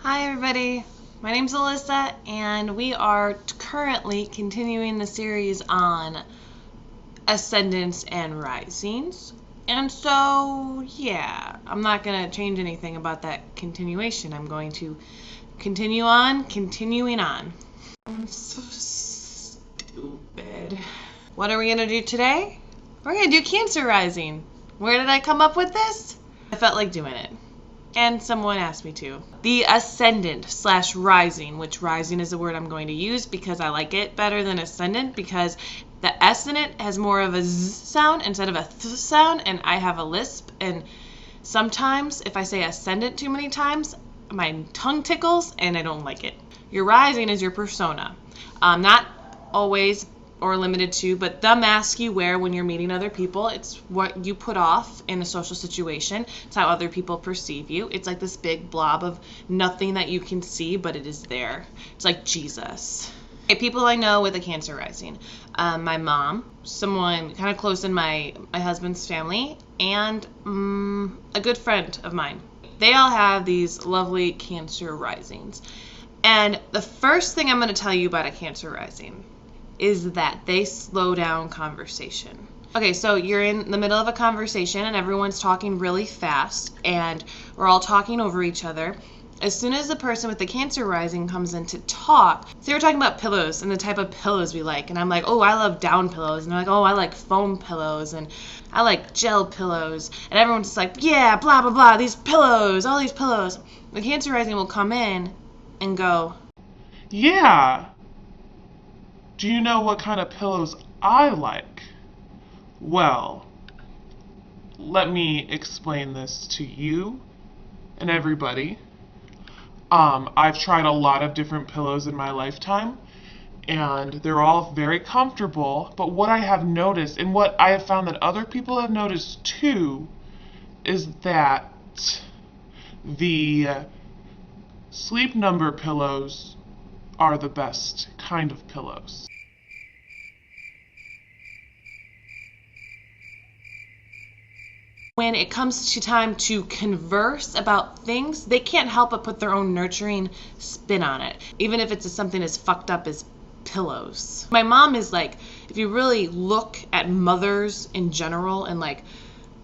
Hi everybody, my name's Alyssa and we are currently continuing the series on ascendants and risings. And so, yeah, I'm not going to change anything about that continuation. I'm going to continue on, continuing on. I'm so stupid. What are we going to do today? We're going to do Cancer rising. Where did I come up with this? I felt like doing it. And someone asked me to. The ascendant/rising, which rising is the word I'm going to use because I like it better than ascendant, because the S in it has more of a Z sound instead of a Th sound, and I have a lisp, and sometimes if I say ascendant too many times, my tongue tickles and I don't like it. Your rising is your persona. Not always or limited to, but the mask you wear when you're meeting other people. It's what you put off in a social situation. It's how other people perceive you. It's like this big blob of nothing that you can see, but it is there. It's like Jesus. Okay, people I know with a Cancer rising. My mom, someone kind of close in my husband's family, and a good friend of mine. They all have these lovely Cancer risings. And the first thing I'm going to tell you about a Cancer rising is that they slow down conversation. Okay, so you're in the middle of a conversation and everyone's talking really fast and we're all talking over each other. As soon as the person with the Cancer rising comes in to talk, so they were talking about pillows and the type of pillows we like, and I'm like, oh, I love down pillows, and they're like, oh, I like foam pillows, and I like gel pillows, and everyone's just like, yeah, blah, blah, blah, these pillows, all these pillows. The Cancer rising will come in and go, yeah. Do you know what kind of pillows I like? Well, let me explain this to you and everybody. I've tried a lot of different pillows in my lifetime, and they're all very comfortable, but what I have noticed, and what I have found that other people have noticed too, is that the Sleep Number pillows are the best kind of pillows. When it comes to time to converse about things, they can't help but put their own nurturing spin on it, even if it's something as fucked up as pillows. My mom is like, if you really look at mothers in general and like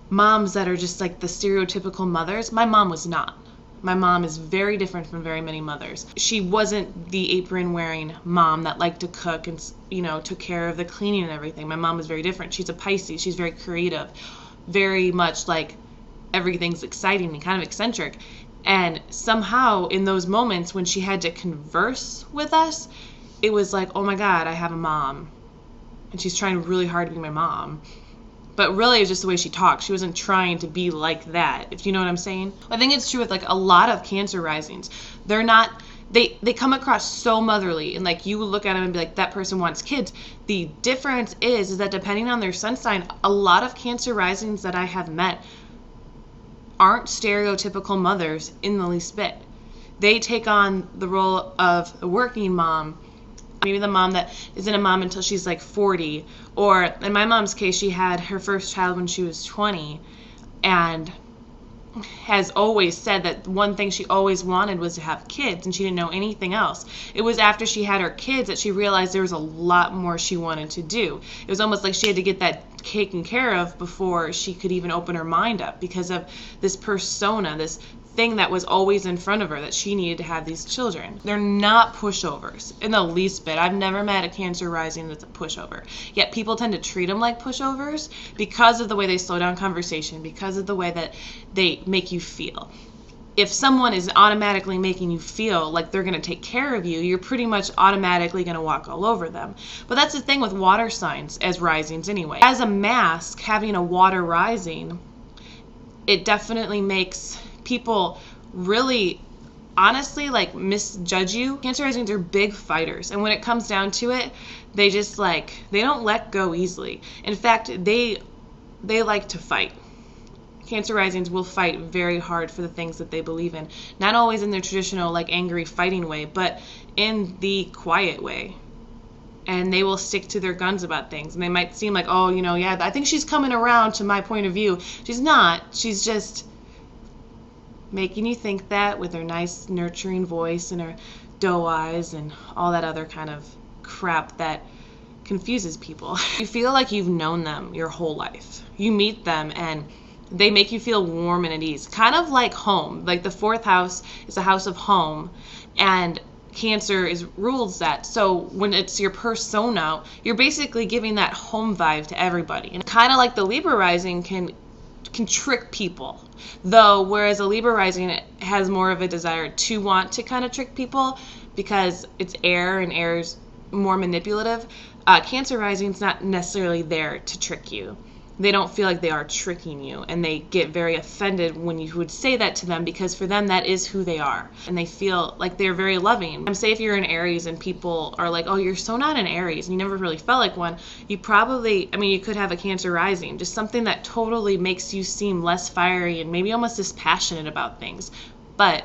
moms that are just like the stereotypical mothers, my mom was not. My mom is very different from very many mothers. She wasn't the apron-wearing mom that liked to cook and, took care of the cleaning and everything. My mom was very different. She's a Pisces. She's very creative, very much like everything's exciting and kind of eccentric. And somehow in those moments when she had to converse with us, it was like, oh my God, I have a mom. And she's trying really hard to be my mom. But really, it's just the way she talked. She wasn't trying to be like that, if you know what I'm saying. I think it's true with like a lot of Cancer risings. They're not, they come across so motherly, and like you look at them and be like, that person wants kids. The difference is that depending on their sun sign, a lot of Cancer risings that I have met aren't stereotypical mothers in the least bit. They take on the role of the working mom, maybe the mom that isn't a mom until she's like 40, or in my mom's case, she had her first child when she was 20, and has always said that one thing she always wanted was to have kids, and she didn't know anything else. It was after she had her kids that she realized there was a lot more she wanted to do. It was almost like she had to get that taken care of before she could even open her mind up, because of this persona, this thing that was always in front of her, that she needed to have these children. They're not pushovers in the least bit. I've never met a Cancer rising that's a pushover. Yet people tend to treat them like pushovers because of the way they slow down conversation, because of the way that they make you feel. If someone is automatically making you feel like they're going to take care of you, you're pretty much automatically going to walk all over them. But that's the thing with water signs as risings anyway. As a mask, having a water rising, it definitely makes people really honestly like misjudge you. Cancer risings are big fighters, and when it comes down to it, they just like, they don't let go easily. In fact, they like to fight. Cancer risings will fight very hard for the things that they believe in, not always in their traditional like angry fighting way, but in the quiet way. And they will stick to their guns about things, and they might seem like, oh, I think she's coming around to my point of view. She's not. She's just making you think that with their nice nurturing voice and her doe eyes and all that other kind of crap that confuses people. You feel like you've known them your whole life. You meet them and they make you feel warm and at ease, kind of like home. Like the fourth house is a house of home, and Cancer rules that. So when it's your persona, you're basically giving that home vibe to everybody. And kind of like the Libra rising can trick people, though, whereas a Libra rising has more of a desire to want to kind of trick people because it's air and air is more manipulative. Cancer rising is not necessarily there to trick you. They don't feel like they are tricking you, and they get very offended when you would say that to them, because for them that is who they are, and they feel like they're very loving. Say if you're an Aries and people are like, oh, you're so not an Aries, and you never really felt like one, you probably, you could have a Cancer rising, just something that totally makes you seem less fiery and maybe almost dispassionate about things, but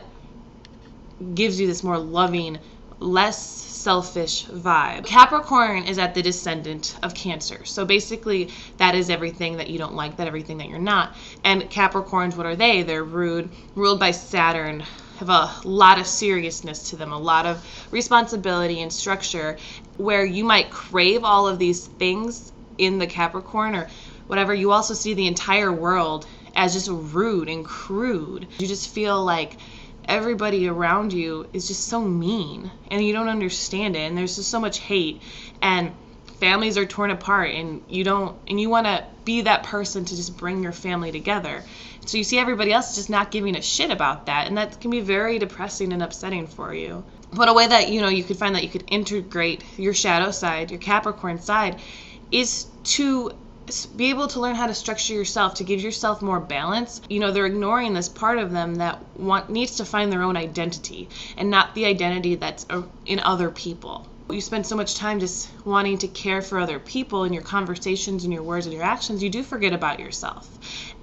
gives you this more loving, less selfish vibe. Capricorn is at the descendant of Cancer. So basically that is everything that you don't like, that everything that you're not. And Capricorns, what are they? They're rude, ruled by Saturn, have a lot of seriousness to them, a lot of responsibility and structure, where you might crave all of these things in the Capricorn or whatever. You also see the entire world as just rude and crude. You just feel like everybody around you is just so mean and you don't understand it, and there's just so much hate, and families are torn apart, and you want to be that person to just bring your family together. So you see everybody else just not giving a shit about that, and that can be very depressing and upsetting for you. But a way that you could find that you could integrate your shadow side, your Capricorn side, is to be able to learn how to structure yourself, to give yourself more balance. They're ignoring this part of them that needs to find their own identity and not the identity that's in other people. You spend so much time just wanting to care for other people in your conversations and your words and your actions, you do forget about yourself.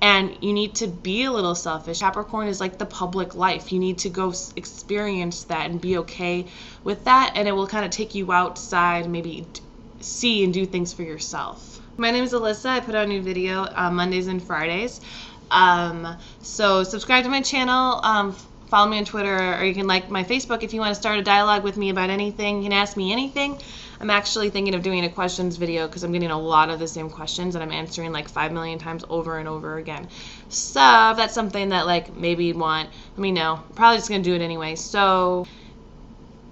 And you need to be a little selfish. Capricorn is like the public life. You need to go experience that and be okay with that, and it will kind of take you outside and maybe see and do things for yourself. My name is Alyssa. I put out a new video Mondays and Fridays. So subscribe to my channel, follow me on Twitter, or you can like my Facebook if you want to start a dialogue with me about anything. You can ask me anything. I'm actually thinking of doing a questions video because I'm getting a lot of the same questions and I'm answering like 5 million times over and over again. So if that's something that maybe you'd want, let me know. I'm probably just going to do it anyway. So